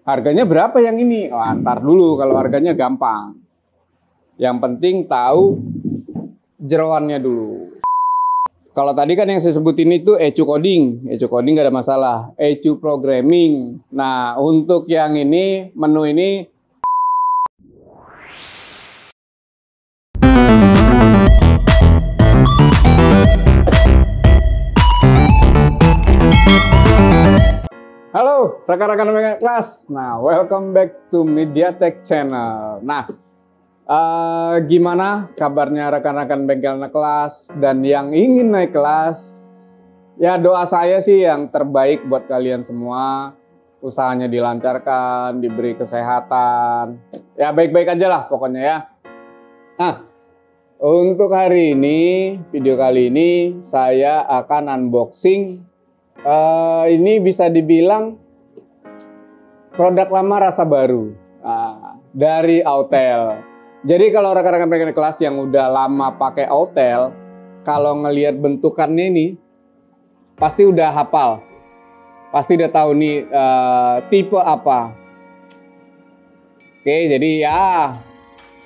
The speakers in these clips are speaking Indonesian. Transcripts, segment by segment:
Harganya berapa yang ini? Oh, antar dulu kalau harganya gampang. Yang penting tahu jeroannya dulu. Kalau tadi kan yang saya sebutin itu ECU coding. ECU coding nggak ada masalah. ECU programming. Nah, untuk yang ini, menu ini halo rekan-rekan bengkel kelas. Nah, welcome back to MediaTek Channel. Nah, gimana kabarnya rekan-rekan bengkel kelas dan yang ingin naik kelas? Ya, doa saya sih yang terbaik buat kalian semua. Usahanya dilancarkan, diberi kesehatan. Ya, baik-baik aja lah pokoknya ya. Nah, untuk hari ini, video kali ini saya akan unboxing. Ini bisa dibilang produk lama rasa baru dari Autel. Jadi kalau rekan-rekan bengkel kelas yang udah lama pakai Autel, kalau ngelihat bentukannya ini pasti udah hafal, pasti udah tahu nih tipe apa. Oke, jadi ya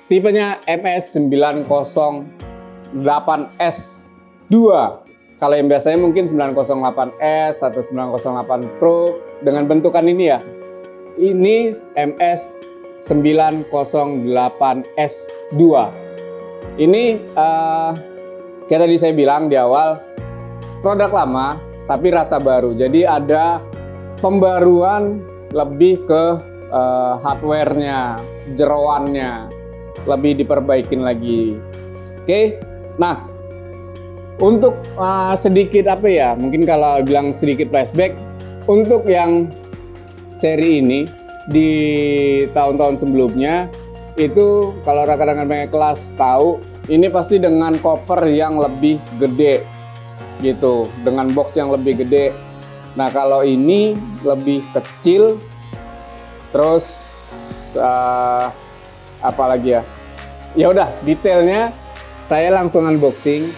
tipenya MS908S2. Kalau yang biasanya mungkin 908S atau 908 Pro dengan bentukan ini ya. Ini MS908S2. Ini kayak tadi saya bilang di awal, produk lama tapi rasa baru. Jadi ada pembaruan lebih ke hardware-nya, jeroannya lebih diperbaikin lagi. Oke. Nah, untuk sedikit apa ya, mungkin kalau bilang sedikit flashback, untuk yang seri ini di tahun-tahun sebelumnya itu kalau rekan-rekan bengkel kelas tahu, ini pasti dengan cover yang lebih gede gitu, dengan box yang lebih gede. Nah, kalau ini lebih kecil, terus apa lagi ya? Ya udah, detailnya saya langsung unboxing.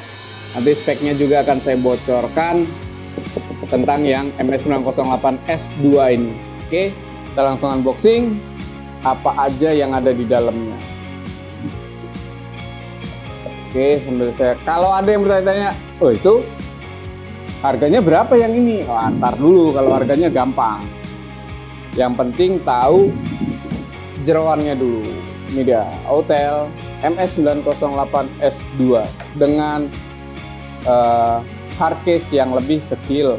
Nanti speknya juga akan saya bocorkan tentang yang MS908S2 ini. Oke, kita langsung unboxing apa aja yang ada di dalamnya. Oke, sambil saya, kalau ada yang bertanya-tanya, oh itu harganya berapa yang ini? Oh, antar dulu kalau harganya gampang. Yang penting tahu jeroannya dulu. Ini dia, Autel MS908S2 dengan hardcase yang lebih kecil.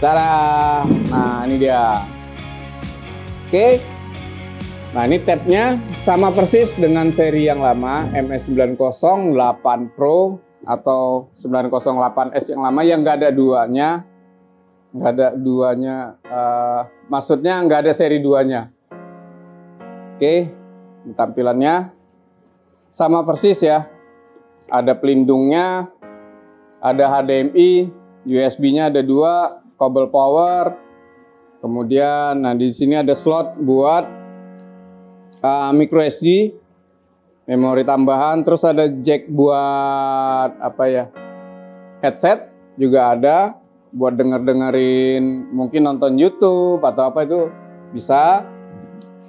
Cara, nah ini dia. Oke. Nah, ini tabnya sama persis dengan seri yang lama MS908 Pro atau 908S yang lama, yang nggak ada duanya. Nggak ada duanya, maksudnya nggak ada seri 2-nya. Oke, tampilannya sama persis ya. Ada pelindungnya, ada HDMI, USB-nya ada 2, kabel power. Kemudian, nah di sini ada slot buat micro SD, memori tambahan. Terus ada jack buat apa ya? Headset juga ada buat denger-dengerin, mungkin nonton YouTube atau apa itu bisa.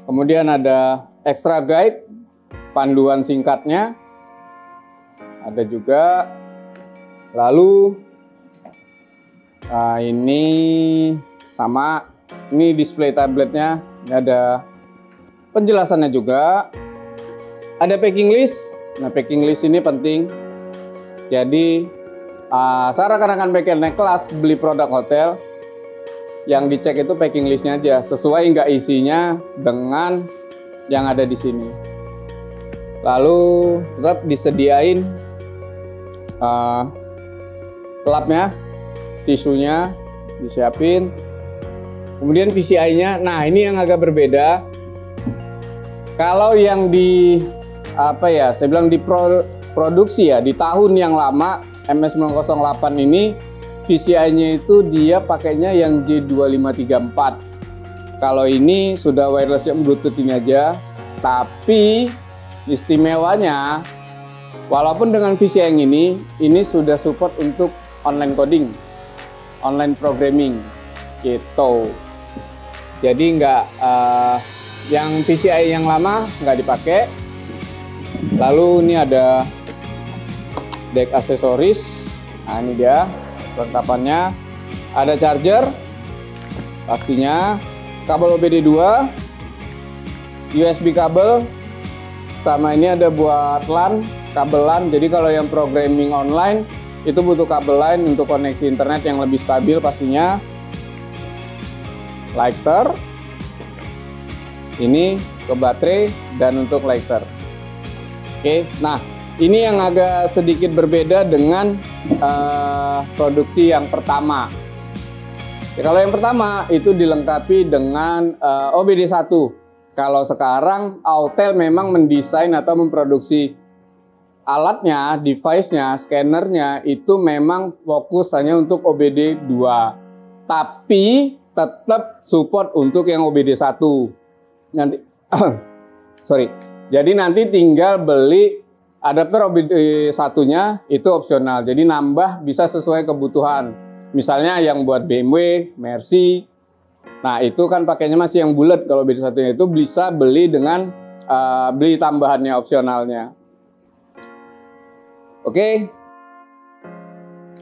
Kemudian ada extra guide, panduan singkatnya. Ada juga. Lalu ini sama, ini display tabletnya, ini ada penjelasannya juga. Ada packing list. Nah, packing list ini penting. Jadi saya rekan-rekan bengkel kelas beli produk Autel, yang dicek itu packing listnya aja, sesuai nggak isinya dengan yang ada di sini. Lalu tetap disediain pelapnya, tisunya disiapin, kemudian PCI-nya. Nah, ini yang agak berbeda. Kalau yang di apa ya, saya bilang di produksi ya, di tahun yang lama MS908 ini PCI-nya itu dia pakainya yang J2534. Kalau ini sudah wireless yang Bluetooth ini aja, tapi istimewanya walaupun dengan PCI yang ini sudah support untuk online coding, online programming gitu. jadi nggak yang PCI yang lama nggak dipakai. Lalu ini ada deck aksesoris. Nah ini dia kelengkapannya. Ada charger pastinya, kabel OBD 2, USB kabel, sama ini ada buat LAN, kabel LAN. Jadi kalau yang programming online itu butuh kabel LAN untuk koneksi internet yang lebih stabil pastinya. Lighter ini ke baterai dan untuk lighter. Oke, nah ini yang agak sedikit berbeda dengan produksi yang pertama. Ya, kalau yang pertama itu dilengkapi dengan OBD 1. Kalau sekarang Autel memang mendesain atau memproduksi alatnya, device-nya, scannernya itu memang fokus hanya untuk OBD 2. Tapi tetap support untuk yang OBD 1. Nanti sorry. Jadi nanti tinggal beli adapter OBD 1-nya itu opsional. Jadi nambah bisa sesuai kebutuhan. Misalnya yang buat BMW, Mercy. Nah, itu kan pakainya masih yang bulat. Kalau OBD 1-nya itu bisa beli dengan beli tambahannya, opsionalnya. Oke.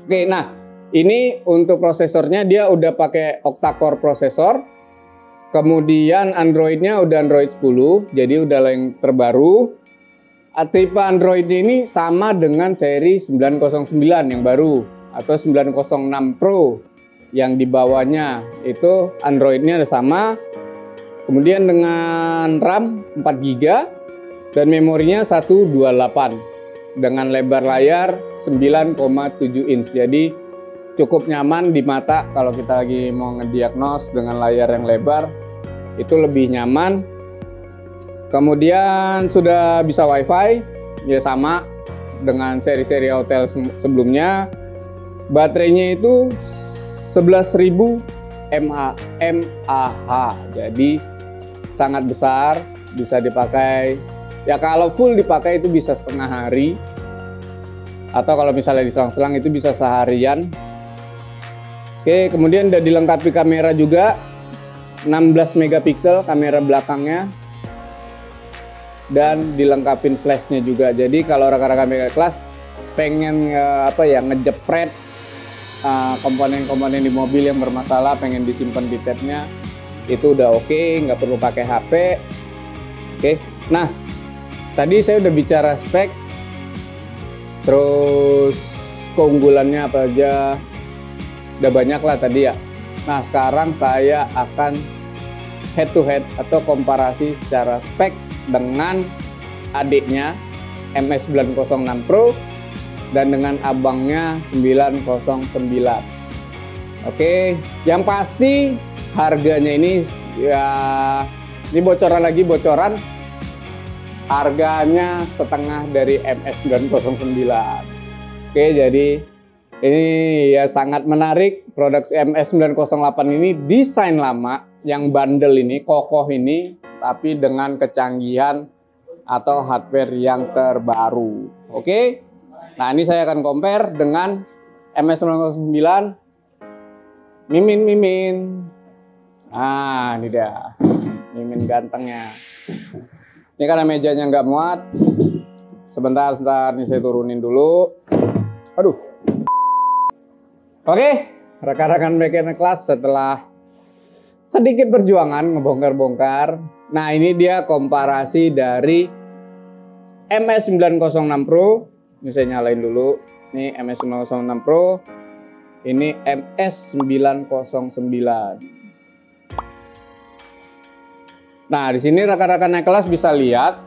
Oke, nah ini untuk prosesornya dia udah pakai octa-core prosesor. Kemudian Android-nya udah Android 10, jadi udah yang terbaru. Tipe Android ini sama dengan seri 909 yang baru atau 906 Pro yang di bawahnya itu Android-nya ada sama. Kemudian dengan RAM 4 GB dan memorinya 128 dengan lebar layar 9,7 inch. Jadi cukup nyaman di mata kalau kita lagi mau ngediagnos dengan layar yang lebar, itu lebih nyaman. Kemudian sudah bisa WiFi, ya sama dengan seri-seri Autel sebelumnya. Baterainya itu 11.000 mAh, jadi sangat besar, bisa dipakai. Ya kalau full dipakai itu bisa setengah hari, atau kalau misalnya diselang-selang itu bisa seharian. Oke, kemudian udah dilengkapi kamera juga, 16 megapiksel kamera belakangnya, dan dilengkapin flashnya juga. Jadi kalau rekan-rekan mega kelas pengen ngejepret komponen-komponen di mobil yang bermasalah, pengen disimpan di tabnya, itu udah oke, nggak perlu pakai HP. Oke, nah tadi saya udah bicara spek, terus keunggulannya apa aja, udah banyak lah tadi ya. Nah sekarang saya akan head to head atau komparasi secara spek dengan adiknya MS906 Pro dan dengan abangnya 909. Oke, yang pasti harganya ini ya, ini bocoran, harganya setengah dari MS909. Oke, jadi ini ya sangat menarik. Produk MS908 ini desain lama yang bandel ini, kokoh ini, tapi dengan kecanggihan atau hardware yang terbaru. Oke, nah ini saya akan compare dengan MS909 Mimin. Nah ini dia Mimin gantengnya. Ini karena mejanya nggak muat, sebentar nih saya turunin dulu. Aduh. Oke, rekan-rekan mekanik kelas, setelah sedikit perjuangan ngebongkar-bongkar, nah ini dia komparasi dari MS906 Pro. Ini saya nyalain dulu. Ini MS906 Pro, ini MS909. Nah, di sini rekan-rekan naik kelas bisa lihat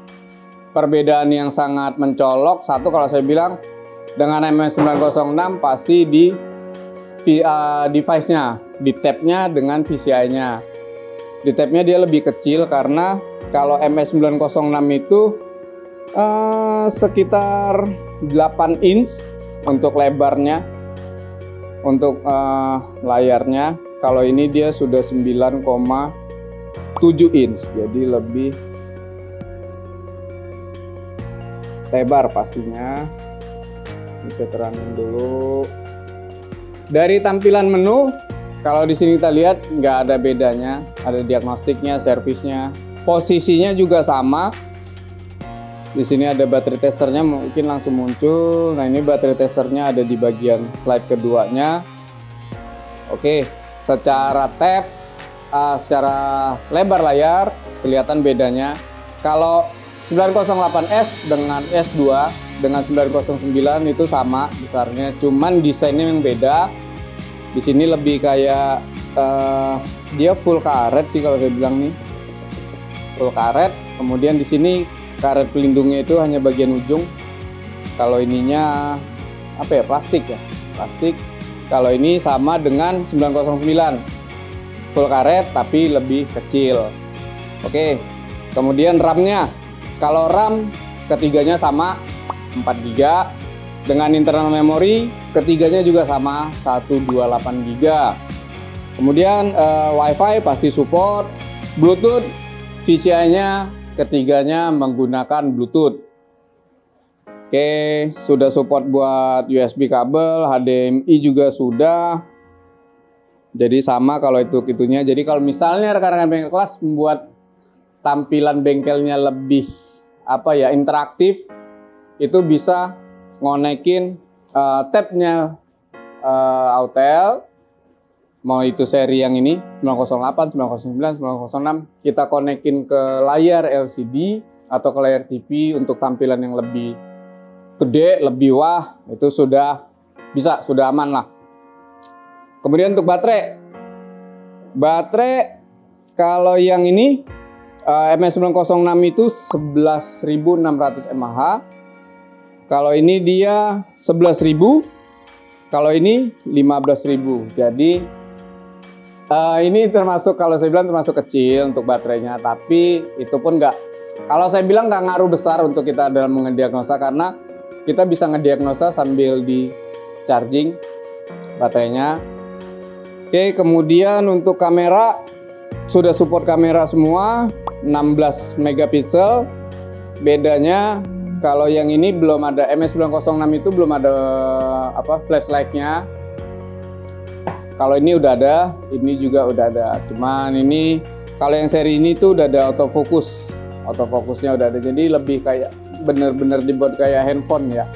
perbedaan yang sangat mencolok. Satu, kalau saya bilang dengan MS906 pasti di device-nya, di tab-nya dengan PCI-nya. Di tab-nya dia lebih kecil karena kalau MS906 itu sekitar 8 inch untuk lebarnya, untuk layarnya. Kalau ini dia sudah 9,7 inch, jadi lebih lebar pastinya. Ini saya terangin dulu. Dari tampilan menu Kalau di sini kita lihat nggak ada bedanya, ada diagnostiknya, servisnya, posisinya juga sama. Di sini ada baterai testernya, mungkin langsung muncul. Nah, ini baterai testernya ada di bagian slide keduanya. Oke, secara tab, secara lebar layar kelihatan bedanya. Kalau 908S dengan S2 dengan 909 itu sama besarnya, cuman desainnya yang beda. Di sini lebih kayak dia full karet sih kalau saya bilang nih, full karet. Kemudian di sini karet pelindungnya itu hanya bagian ujung. Kalau ininya apa ya, plastik ya, plastik. Kalau ini sama dengan 909, full karet tapi lebih kecil. Oke, kemudian RAM-nya. Kalau RAM ketiganya sama 4 GB. Dengan internal memory ketiganya juga sama 128 GB. Kemudian WiFi pasti support. Bluetooth VCI-nya ketiganya menggunakan Bluetooth. Oke, sudah support buat USB kabel, HDMI juga sudah. Jadi sama kalau itunya. Jadi kalau misalnya rekan-rekan bengkel kelas membuat tampilan bengkelnya lebih interaktif, itu bisa ngonekin tabnya Autel, mau itu seri yang ini 908, 909, 906, kita konekin ke layar LCD atau ke layar TV untuk tampilan yang lebih gede, lebih wah, itu sudah bisa, sudah aman lah. Kemudian untuk baterai kalau yang ini MS906 itu 11.600 mAh. Kalau ini dia 11.000, kalau ini 15.000. Jadi ini termasuk, kalau saya bilang termasuk kecil untuk baterainya, tapi itu pun kalau saya bilang nggak ngaruh besar untuk kita dalam mendiagnosa, karena kita bisa ngediagnosa sambil di charging baterainya. Oke, kemudian untuk kamera sudah support kamera semua 16 megapiksel. Bedanya kalau yang ini belum ada, MS906 itu belum ada flashlight-nya. Kalau ini udah ada, ini juga udah ada. Cuman ini kalau yang seri ini tuh udah ada autofocus. Autofocusnya udah ada. Jadi lebih kayak bener-bener dibuat kayak handphone ya.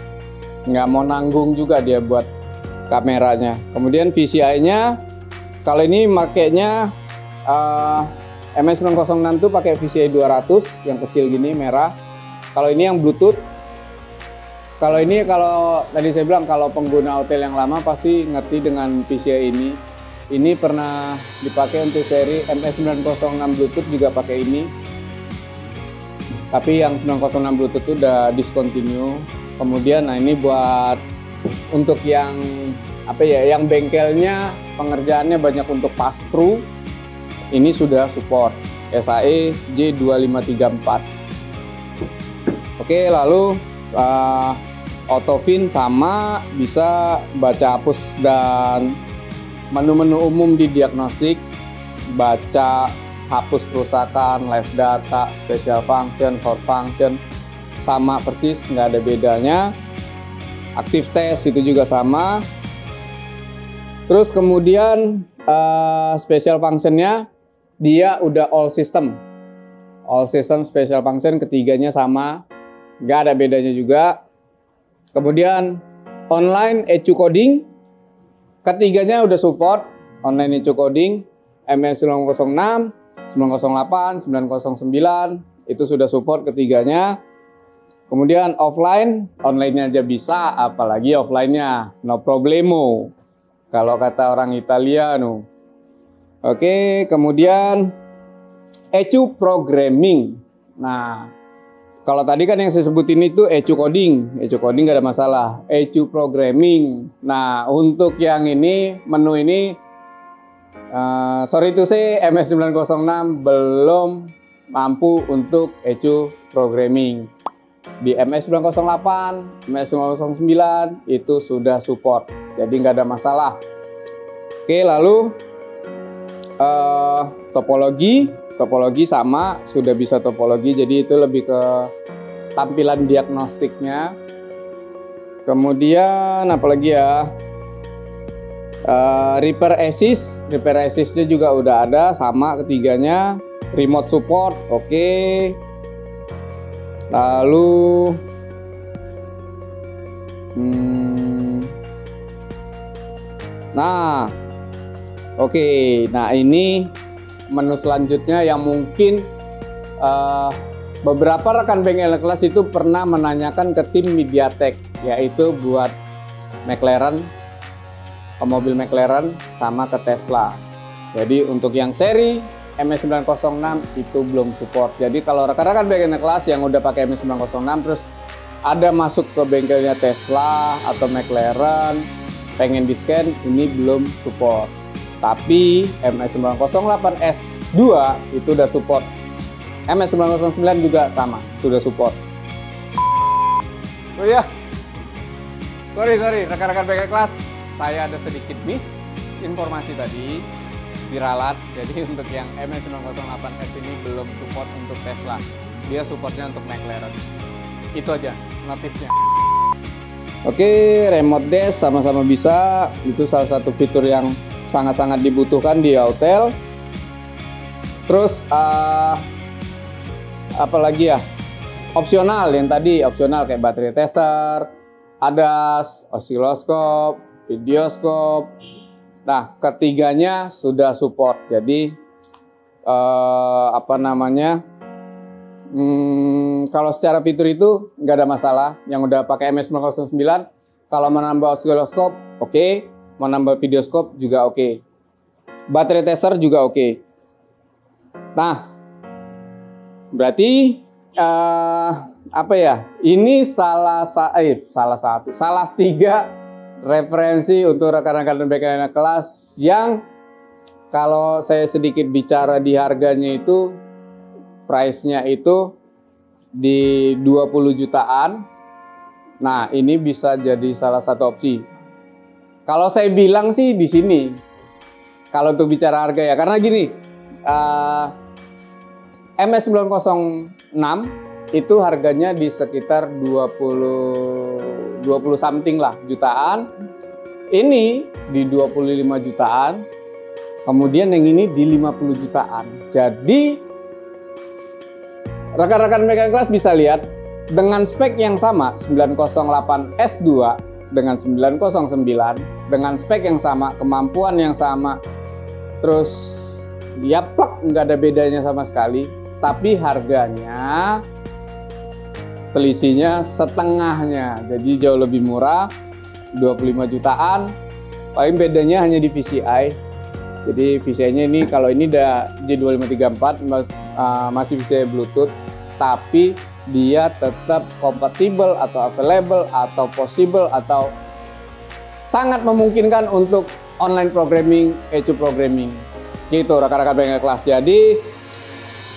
Nggak mau nanggung juga dia buat kameranya. Kemudian VCI-nya, kalau ini makainya MS906 tuh pakai VCI 200 yang kecil gini merah. Kalau ini yang Bluetooth. Kalau ini, kalau tadi saya bilang kalau pengguna Autel yang lama pasti ngerti dengan VCI ini. Ini pernah dipakai untuk seri MS906 Bluetooth juga pakai ini. Tapi yang 906 Bluetooth itu udah discontinue. Kemudian nah ini buat untuk yang yang bengkelnya pengerjaannya banyak untuk pass-through. Ini sudah support SAE J2534. Oke, lalu AutoFin sama, bisa baca hapus dan menu-menu umum di diagnostik, baca hapus kerusakan, live data, special function, hot function, sama persis, nggak ada bedanya. Active test itu juga sama. Terus kemudian special functionnya dia udah all system special function, ketiganya sama, nggak ada bedanya juga. Kemudian online ECU coding, ketiganya udah support online ECU coding. MS906, 908, 909 itu sudah support ketiganya. Kemudian offline, online-nya aja bisa, apalagi offline-nya no problemo kalau kata orang Italia no. Oke, kemudian ECU programming. Nah, kalau tadi kan yang saya sebutin itu ECU coding nggak ada masalah. ECU programming. Nah, untuk yang ini, menu ini, sorry to say, MS906 belum mampu untuk ECU programming. Di MS908, MS909 itu sudah support, jadi nggak ada masalah. Oke, lalu topologi sama, sudah bisa topologi, jadi itu lebih ke tampilan diagnostiknya. Kemudian apalagi ya, Repair assistnya juga udah ada, sama ketiganya. Remote support, oke. Lalu nah, oke. Nah, ini menu selanjutnya yang mungkin beberapa rekan bengkel kelas itu pernah menanyakan ke tim MediaTek, yaitu buat McLaren, ke mobil McLaren sama ke Tesla. Jadi untuk yang seri MS906 itu belum support. Jadi kalau rekan-rekan bengkel kelas yang udah pakai MS906 terus ada masuk ke bengkelnya Tesla atau McLaren pengen di scan, ini belum support. Tapi MS908S2 itu udah support. MS909 juga sama, sudah support. Oh iya, sorry rekan-rekan bengkel kelas, saya ada sedikit miss informasi tadi diralat. Jadi untuk yang MS908S ini belum support untuk Tesla, dia supportnya untuk McLaren. Itu aja notisnya. Oke, remote desk sama-sama bisa. Itu salah satu fitur yang sangat-sangat dibutuhkan di Autel. Terus apalagi ya, opsional yang tadi, opsional kayak baterai tester, ADAS, osiloskop, videoskop. Nah, ketiganya sudah support. Jadi kalau secara fitur itu nggak ada masalah. Yang udah pakai MS909, kalau menambah osiloskop oke, menambah videoskop juga oke, baterai tester juga oke. Nah, berarti ini salah tiga referensi untuk rekan-rekan bengkel kelas yang kalau saya sedikit bicara di harganya itu, price-nya itu di 20 jutaan. Nah, ini bisa jadi salah satu opsi. Kalau saya bilang sih di sini, kalau untuk bicara harga ya, karena gini, MS906 itu harganya di sekitar 20 something lah jutaan. Ini di 25 jutaan. Kemudian yang ini di 50 jutaan. Jadi rekan-rekan bengkel kelas bisa lihat dengan spek yang sama 908S2 dengan 909 dengan spek yang sama, kemampuan yang sama. Terus dia plug nggak ada bedanya sama sekali. Tapi harganya selisihnya setengahnya, jadi jauh lebih murah, 25 jutaan. Paling bedanya hanya di VCI. Jadi VCI-nya ini, kalau ini udah J2534 masih VCI Bluetooth, tapi dia tetap compatible atau available atau possible atau sangat memungkinkan untuk online programming, ECU programming. Gitu rekan-rekan bengkel kelas. Jadi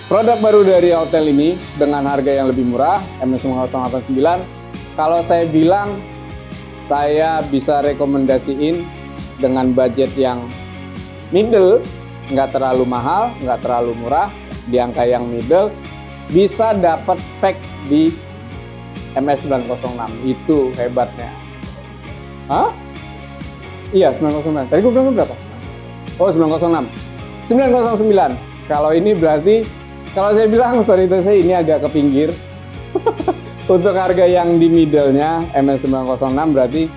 produk baru dari Autel ini dengan harga yang lebih murah, MS909. Kalau saya bilang, saya bisa rekomendasiin dengan budget yang middle, nggak terlalu mahal, nggak terlalu murah, di angka yang middle, bisa dapat spek di MS906. Itu hebatnya. Hah? Iya, 909. Tadi gue bilang berapa? Oh, 906. 909. Kalau ini berarti, kalau saya bilang, sorry itu saya ini agak ke pinggir. Untuk harga yang di middle-nya MS906 berarti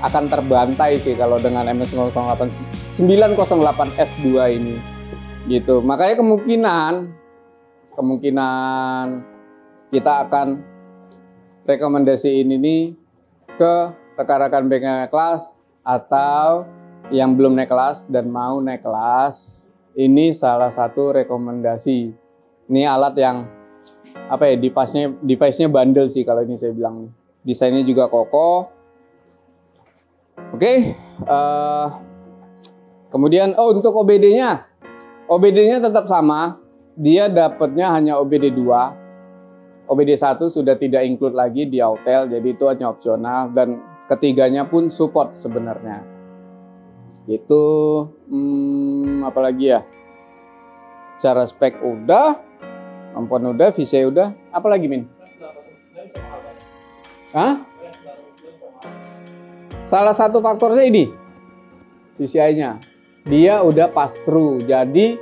akan terbantai sih kalau dengan MS908S2 ini. Gitu. Makanya kemungkinan kita akan rekomendasiin ini ke rekan-rekan bengkel kelas atau yang belum naik kelas dan mau naik kelas. Ini salah satu rekomendasi. Ini alat yang device-nya bandel sih kalau ini saya bilang. Desainnya juga kokoh. Oke. Kemudian untuk OBD-nya. OBD-nya tetap sama. Dia dapatnya hanya OBD 2. OBD 1 sudah tidak include lagi di Autel, jadi itu hanya opsional, dan ketiganya pun support sebenarnya. Itu apalagi ya? Cara spek udah, kemampuan udah, VCI udah, apalagi Min? Hah? Salah satu faktornya ini. PCI-nya. Dia udah pass through. Jadi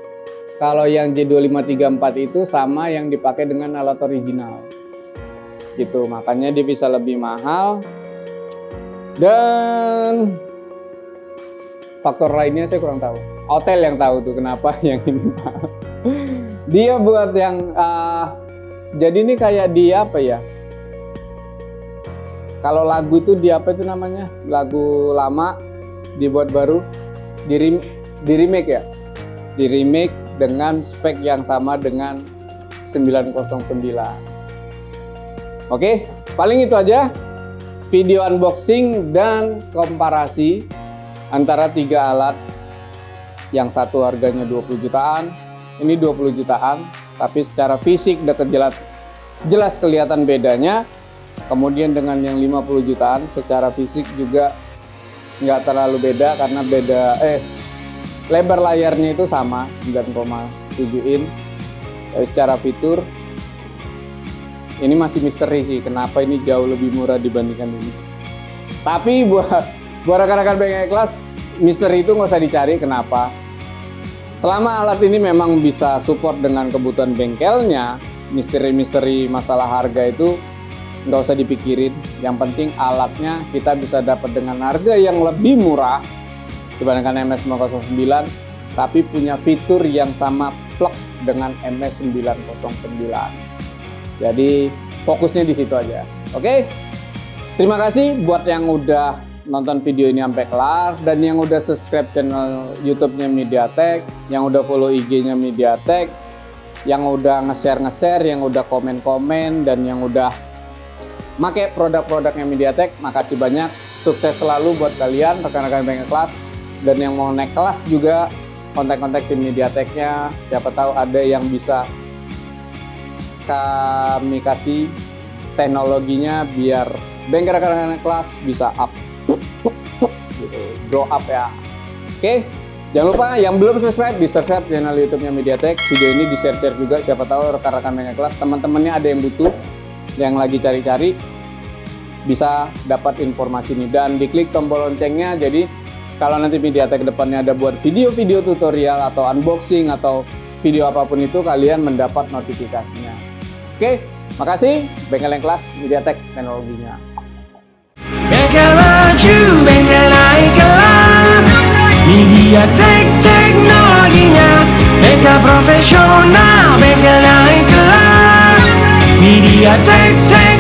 kalau yang J2534 itu sama yang dipakai dengan alat original. Gitu, makanya dia bisa lebih mahal. Dan faktor lainnya saya kurang tahu. Hotel yang tahu tuh kenapa yang ini mahal. Dia buat yang jadi ini kayak dia apa ya? Kalau lagu itu di apa itu namanya? Lagu lama dibuat baru, di remake ya? Di remake dengan spek yang sama dengan 909. Oke, paling itu aja video unboxing dan komparasi antara 3 alat. Yang satu harganya 20 jutaan, ini 20 jutaan, tapi secara fisik dekat jelas kelihatan bedanya. Kemudian dengan yang 50 jutaan secara fisik juga nggak terlalu beda karena lebar layarnya itu sama 9,7 inch. Tapi secara fitur ini masih misteri sih kenapa ini jauh lebih murah dibandingkan ini. Tapi buat rekan-rekan bengkel kelas, misteri itu nggak usah dicari kenapa. Selama alat ini memang bisa support dengan kebutuhan bengkelnya, misteri-misteri masalah harga itu nggak usah dipikirin. Yang penting alatnya kita bisa dapat dengan harga yang lebih murah dibandingkan MS909, tapi punya fitur yang sama plek dengan MS909. Jadi fokusnya di situ aja. Oke, terima kasih buat yang udah nonton video ini sampai kelar, dan yang udah subscribe channel YouTube-nya MediaTek, yang udah follow IG-nya MediaTek, yang udah nge-share, yang udah komen-komen, dan yang udah make produk-produknya MediaTek. Makasih banyak, sukses selalu buat kalian rekan-rekan bengkel kelas. Dan yang mau naik kelas juga kontak-kontak tim MediaTek-nya, siapa tahu ada yang bisa kami kasih teknologinya biar bengkel rekan-rekan kelas bisa up gitu, blow up ya. Oke, jangan lupa yang belum subscribe di subscribe channel YouTube-nya MediaTek. Video ini di share juga, siapa tahu rekan-rekan bengkel kelas teman-temannya ada yang butuh, yang lagi cari-cari, bisa dapat informasi ini. Dan diklik tombol loncengnya, jadi kalau nanti MediaTek depannya ada buat video-video tutorial atau unboxing atau video apapun itu, kalian mendapat notifikasinya. Oke, makasih. Bengkel yang kelas, MediaTek teknologinya. Bengkel maju, bengkel naik kelas, MediaTek teknologinya. Bengkel profesional, bengkel naik kelas, MediaTek teknologinya.